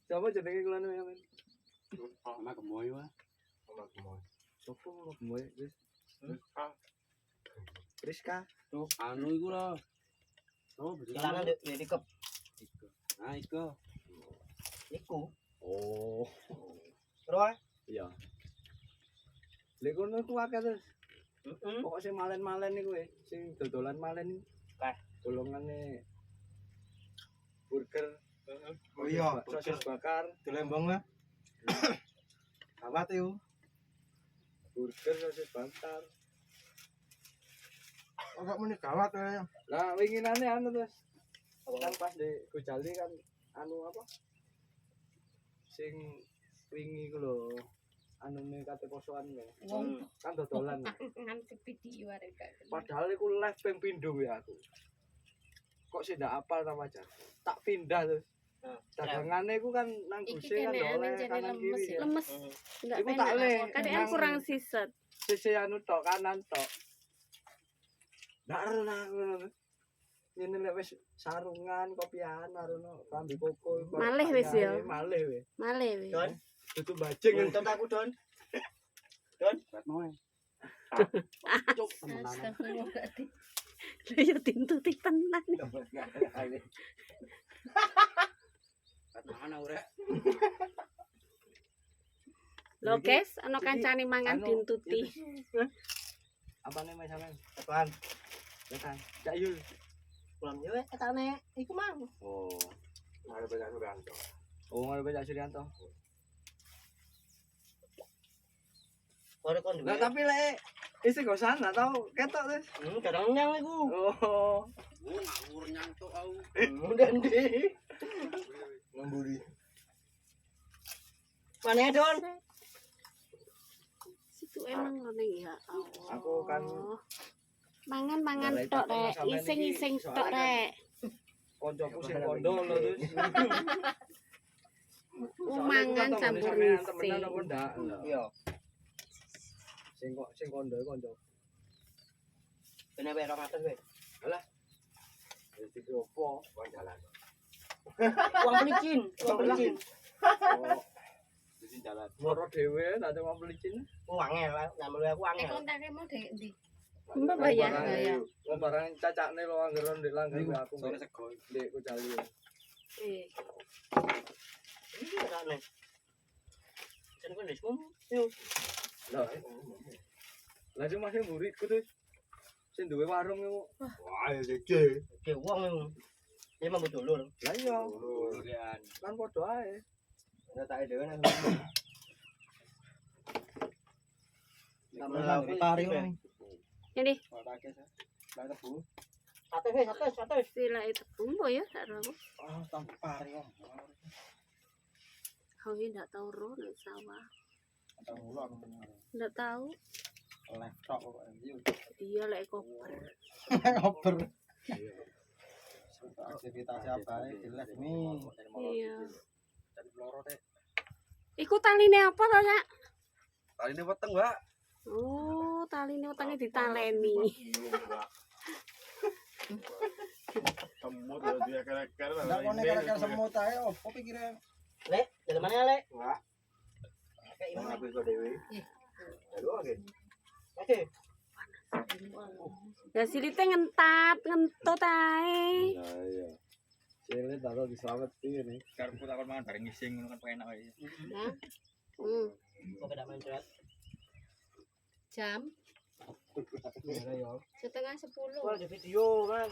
Siapa jenenge kulane ya, Men? Sama gemoy wae. Sama gemoy. Sopo gemoy wis. Rizka. Tuh, anu iku lho. Oh, Celana di dikep. Nah, iku. Iku. Oh. Terus Iya. Lek kono ku akeh terus. heeh. Pokok sing malen-malen iku sing dodolan malen. Kah. Golongane burger. Oh iya, sosis bakar, di Lembang lah. Awat yo. burger sosis bakar. Ora muni gawat ae. Lah winginane anu terus. Kan pas di Gojali kan anu apa? Sing wingi ku lho. Anune kate posoan lho. Kan dodolan. Nganti video arek gak. Padahal iku live ping pindho ya aku. Kok sih ndak apal nama aja. Tak pindah terus. Dagangane iku kan nang Iki guse kan kene oleh jane kanan lemes, kiri. lemes. Enggak Iku tak penak. le, Kadang nang- kurang siset. Sisi anu tok kanan tok. Ndak ora ngono. Ngene lek wis sarungan kopian marono kambi koko. Malih wis ya. Malih wis. Malih weh. Don, Dudu bajing. nuntut aku Don. Batmoy. Cuk, temenan. Astagfirullahaladzim. Lha ya dintuti tenan. Batmoy ora. Lho guys, ana kancane mangan Anu, dintuti. Apane Mas sampean? Apaan? Tekan. Cak Yul. Pulang yo ketane iku mang. Oh. Ada banyak Suranto. Oh, ngono Cak Suryanto. Ora kon duwe. Lah tapi lek isi go sana tau ketok terus. Kadang nyang iku. Oh. Ngawur nyantuk aku. Udah ndi. Ngamburi. Mana Don? Situ emang ngene ya Allah. Aku kan mangan-mangan Lah, tok tak rek, sampean iki ising-ising soalnya tok kan- rek. koncoku sing kondo lho terus. Mangan campur temenan ising. apa ndak? Iya. Sing kondo konco. Kene wae 200 wae. Dadi opo kon jalan. Uang pelicin, uang pelicin. Oh, Di jalan. moro dhewe ndak mau pelicin. Uangnya lah, ngambil aku Nek uangnya. kontake mau dek ndi? Mbak bayar ya. Wong barang cacakne lo anggeran ndek langgar aku. Sore sego. Ndek Kojali. Eh, Iki katane. Jan kon desmu. Yo. Lah. Lah sing masih muridku terus. Sing duwe warung iku. Wah, ya gede. Oke, uang yang dia mau dulur. Lah iya, Durian. kan padha ae. Nek tak dhewe nang. Tari wong. ini Pakai sa. Lah tebu. Sate. sila itu bumbu ya, tak tahu. Ah, tambah pari wong. Kau ini ndak tahu roh nek sawah. Atau mulo aku bener. Ndak tahu. Laptop kok. Iya lek koper. Ngoper. Aktivitas apa ya? Jelas nih. Iya. Dari loro teh. Iku taline apa to, Cak? Taline weteng, Mbak. Oh, taline utangnya ditaleni. Semut ya dia kira-kira. Enggak mau kira-kira semut ae opo pikire? Lek, dari mana Lek? Enggak. Kayak ini. Aku kok dewe. Aduh, oke. Oke. Ya silite ngentut ae. Iya iya. Sile taruh diselaweti ini. Karepku takon mangan bareng ngising ngono kan penak wae. Ya. Hmm. Kok beda mencret? Jam Ya yo. setengah 10. Wah, di video kan.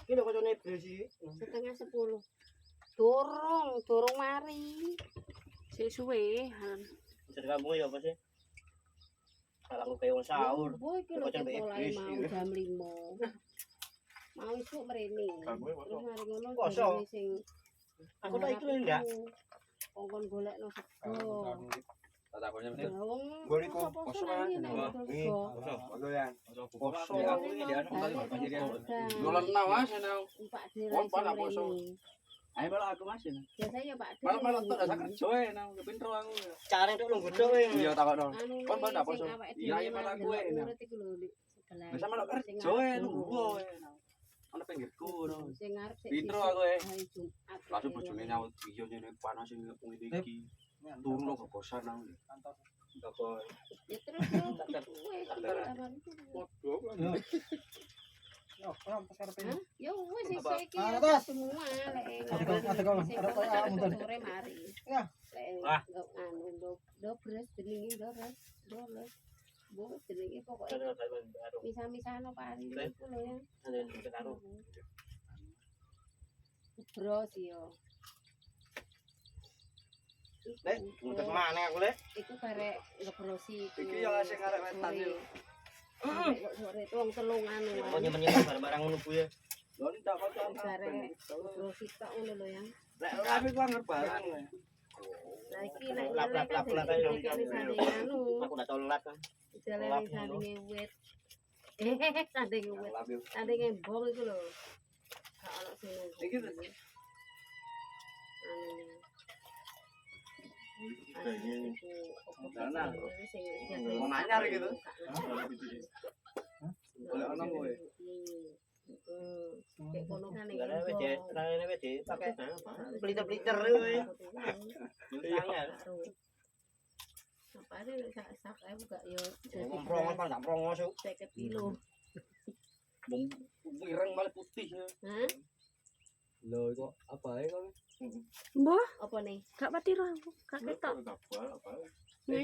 Iki lho kocone sih. Setengah 10. Dorong mari. Sik suwe. Jadi kamu ya apa sih? Kalau kayak wong sahur. Boy iki lho Kocok mbek mulai iblis, mau iya. jam 5. Mau isuk mrene. Terus mari ngono Kosong. jam sing Aku tak ikut enggak? Kongkon golekno sego. Tak takonnya Ya wong Gua niku kosong ae nek Nih, sego. oke ya. Kosong aku iki dia anu kali panjenengan. Dolan Dolan nawas ana. Pak Dir. Wong pada poso. Ayo malah aku Mas. Biasanya ya Pak Dir. Malah tok sak kerja ae nang pinter aku. Cara itu lu godok we. Iya takokno. Anu Kon pada poso. sing awake Iya dhewe iya malah nang gue. urut iku lho di sebelah. Bisa malah Sing kerja ae awake nunggu dhewe. wae. ana pinggirku ngono. Sing ngarep sik Pintro sisik aku hari Jumat. langsung bojone nyaut iya jene panas ini ngene iki. Turu lo kekosan nang. Toko Ya terus wes kabar itu. podo kan. Yo, orang pasar pe. Hah? Ya wes sik Apa? iki Ah, atas. semua lek. Ada kau, ada kau, ah, muntah. Sore mari. Ya. Lek anu dobres jenenge dobres. Bu jenenge pokoke misah-misahno pari iku lho ya. Bros yo. Lek, muter mana aku lek? Iku karek ngebrosi iku. Iki yo sing arek wetan yo. Kok sore itu wong telung anu. Mau nyimpen barang-barang ngono kuwi. Lho ndak kocok Karek ngebrosi tok ngono lho ya. Lek tapi ku anger barang. Lah iki nek Lap-lap sanding anu. aku udah tolat kan. Jalan sandinge wit. Sandinge wit. Sandinge bom iku lho. Gak ono sing nunggu. Iki to. Danan. Wong anyar gitu. Boleh ono kowe. Kayak kono kan Enggak ada WD, ada WD pakai peliter-peliter kuwi. Sayang. Apa ada sak ae buka yo. Ngomprong apa enggak prongos yuk. 50 kilo. Bung ireng malah putih. Hah? Lho kok apa ae kok? Mbah, Apa nih? gak pati aku. Gak ketok. Apa?